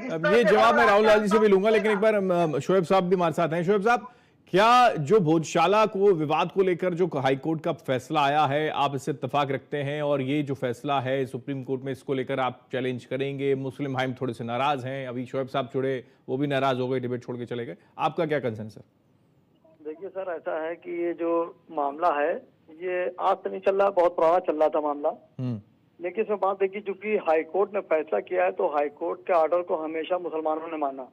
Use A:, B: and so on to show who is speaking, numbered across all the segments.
A: जिस
B: अब
A: तरह
B: ये
A: से
B: जवाब मैं
A: हर
B: राहुल लाल जी से भी लूंगा, लेकिन एक
A: आपका-
B: बार शोएब साहब भी हमारे साथ हैं। शोएब साहब, क्या जो भोजशाला को विवाद को लेकर जो हाईकोर्ट का फैसला आया है, आप इससे इत्तेफाक रखते हैं? और ये जो फैसला है सुप्रीम कोर्ट में, इसको लेकर आप चैलेंज करेंगे? मुस्लिम हाइम थोड़े से नाराज हैं, अभी शोएब साहब जुड़े, वो भी नाराज हो गए, डिबेट छोड़ के चले गए। आपका क्या कंसर्न सर?
C: देखिए सर, ऐसा है कि ये जो मामला है ये आज से नहीं चल रहा, बहुत पुराना चल रहा था मामला। लेकिन इसमें बात देखिए, चूंकि हाईकोर्ट ने फैसला किया है तो हाईकोर्ट के ऑर्डर को हमेशा मुसलमानों ने माना,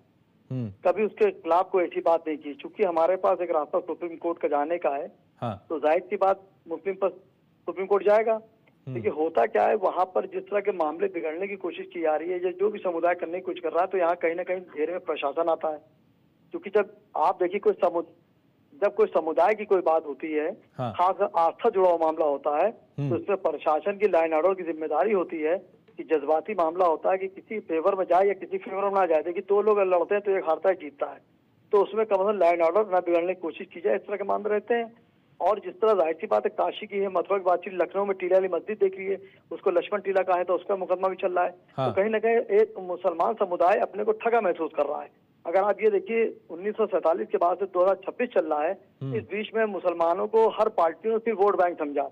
C: कभी उसके खिलाफ कोई ऐसी बात नहीं की। चूंकि हमारे पास एक रास्ता सुप्रीम कोर्ट का जाने का है,
B: हाँ।
C: तो जाहिर सी बात मुस्लिम पर सुप्रीम कोर्ट जाएगा। देखिए होता क्या है, वहां पर जिस तरह के मामले बिगड़ने की कोशिश की जा रही है, जो भी समुदाय करने की कोशिश कर रहा है, तो यहाँ कहीं ना कहीं घेरे में प्रशासन आता है। क्योंकि जब आप देखिए जब कोई समुदाय की कोई बात होती है,
B: हाँ।
C: खास आस्था जुड़ा हुआ मामला होता है, तो इसमें प्रशासन की लाइन ऑर्डर की जिम्मेदारी होती है कि जज्बाती मामला होता है कि किसी फेवर में जाए या किसी फेवर में ना जाए। देखिए दो लोग लड़ते हैं तो एक हारता है जीतता है, तो उसमें कम से कम लाइन ऑर्डर ना बिगड़ने की कोशिश की जाए, इस तरह के मामले रहते हैं। और जिस तरह जाहिर सी बात है, काशी की है, मथुरा की बातचीत, लखनऊ में टीला वाली मस्जिद देख रही है, उसको लक्ष्मण टीला कहा है, तो उसका मुकदमा भी चल रहा है।
B: हाँ।
C: तो कहीं ना कहीं एक मुसलमान समुदाय अपने को ठगा महसूस कर रहा है। अगर आप ये देखिए 1947 के बाद से 2026 चल रहा है, इस बीच में मुसलमानों को हर पार्टी ने सिर्फ वोट बैंक समझा,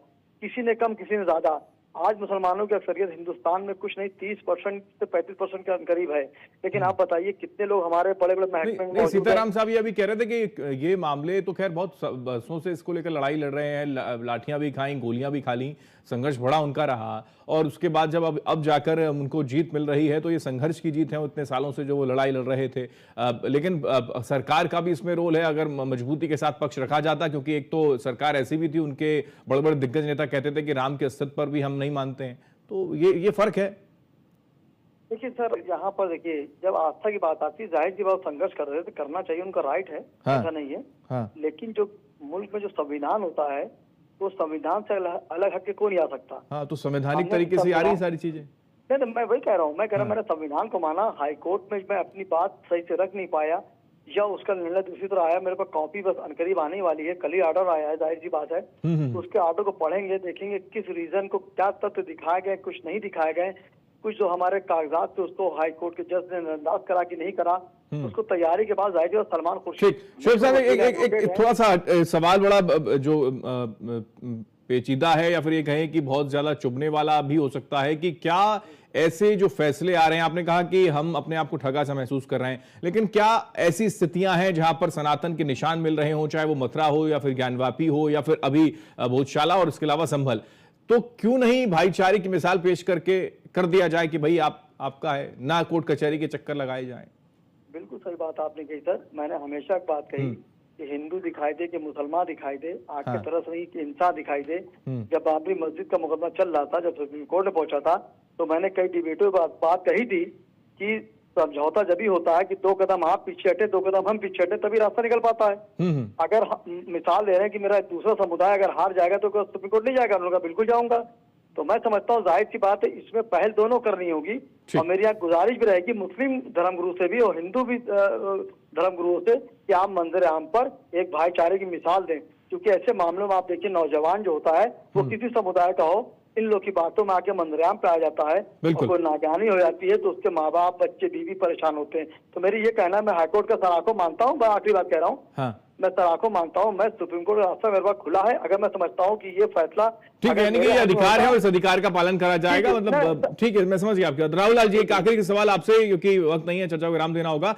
C: किसी ने कम किसी ने ज्यादा। आज मुसलमानों की अक्सरियत हिंदुस्तान में कुछ नहीं 30% से 35% के करीब है। लेकिन आप बताइए कितने लोग हमारे बड़े बड़े महकमे में
B: सीताराम साहब ये अभी कह रहे थे कि ये मामले तो खैर बहुत बरसों से इसको लेकर लड़ाई लड़ रहे हैं, लाठियां भी खाई, गोलियां भी खा ली, संघर्ष बड़ा उनका रहा, और उसके बाद जब अब जाकर उनको जीत मिल रही है तो ये संघर्ष की जीत है, इतने सालों से जो वो लड़ाई लड़ रहे थे। लेकिन सरकार का भी इसमें रोल है, अगर मजबूती के साथ पक्ष रखा जाता, क्योंकि एक तो सरकार ऐसी भी थी, उनके बड़े बड़े दिग्गज नेता कहते थे कि राम के अस्तित्व पर भी हम नहीं मानते हैं, तो ये फर्क है।
C: देखिए सर, यहाँ पर देखिए जब आस्था की बात आती है, जाहिर सी बात संघर्ष कर रहे थे, करना चाहिए, उनका राइट है।
B: हाँ।
C: ऐसा नहीं है।
B: हाँ।
C: लेकिन जो मुल्क में जो संविधान होता है, तो संविधान से अलग हट के कोई नहीं आ सकता।
B: हाँ, तो संवैधानिक तरीके से आ रही सारी चीजें।
C: नहीं तो मैं वही कह रहा हूँ, मैं कह रहा हूँ मैंने संविधान को माना, हाईकोर्ट में मैं अपनी बात सही से रख नहीं पाया या उसका निर्णय दूसरी तरह आया, मेरे पास कॉपी बस अनकरीब आने वाली है, कल ही ऑर्डर आया है, जाहिर सी बात है। तो उसके ऑर्डर को पढ़ेंगे, देखेंगे किस रीजन को क्या तथ्य दिखाए गए, कुछ नहीं दिखाए गए, कुछ जो हमारे कागजात थे उसको हाई कोर्ट के जज ने नजरअंदाज करा कि नहीं करा, उसको तैयारी के बाद जाहिर सलमान खुर्शीद।
B: शोएब साहब एक थोड़ा सा सवाल बड़ा जो पेचीदा है, या फिर ये कहें कि बहुत ज्यादा चुभने वाला भी हो सकता है, कि क्या ऐसे जो फैसले आ रहे हैं, आपने कहा कि हम अपने आप को ठगा सा महसूस कर रहे हैं, लेकिन क्या ऐसी स्थितियां हैं जहां पर सनातन के निशान मिल रहे हो, चाहे वो मथुरा हो या फिर ज्ञानवापी हो या फिर अभी भोजशाला और इसके अलावा संभल, तो क्यों नहीं भाईचारे की मिसाल पेश करके कर दिया जाए कि भाई आपका है, ना कोर्ट कचहरी के चक्कर लगाए जाए?
C: बिल्कुल सही बात आपने कही सर, मैंने हमेशा बात कही कि हिंदू दिखाई दे कि मुसलमान दिखाई दे, आग की तरफ नहीं कि इंसान दिखाई दे। जब बाबरी मस्जिद का मुकदमा चल रहा था, जब सुप्रीम कोर्ट में पहुंचा था, तो मैंने कई डिबेटों में बात कही थी कि समझौता जब भी होता है कि 2 कदम आप पीछे हटे, 2 कदम हम पीछे हटे, तभी रास्ता निकल पाता है। अगर मिसाल दे रहे हैं कि मेरा दूसरा समुदाय अगर हार जाएगा तो सुप्रीम कोर्ट नहीं जाएगा, उन्होंने बिल्कुल जाऊंगा। तो मैं समझता हूँ जाहिर सी बात है, इसमें पहल दोनों करनी होगी। और मेरी यहाँ गुजारिश भी रहेगी मुस्लिम धर्मगुरु से भी और हिंदू भी धर्मगुरुओं से कि आप मंदिर आम पर एक भाईचारे की मिसाल दें, क्योंकि ऐसे मामलों में आप देखिए नौजवान जो होता है वो किसी समुदाय का हो, इन लोग की बातों में आके मंदिराम पे आ जाता है और कोई नाकानी हो जाती है तो उसके माँ बाप, बच्चे, बीवी परेशान होते हैं। तो मेरी ये कहना है, मैं हाईकोर्ट का सराखों मानता हूँ, मैं आखिरी बात कह रहा हूँ, मैं सराखों मानता हूँ, मैं सुप्रीम कोर्ट का रास्ता मेरे पास खुला है। अगर मैं समझता हूँ कि ये फैसला
B: ठीक है, यानी कि ये अधिकार है और इस अधिकार का पालन करा जाएगा, मतलब ठीक है, मैं समझ गया आपकी बात। राहुल लाल जी, एक आखिरी सवाल आपसे, क्योंकि वक्त नहीं है, चर्चा को विराम देना होगा।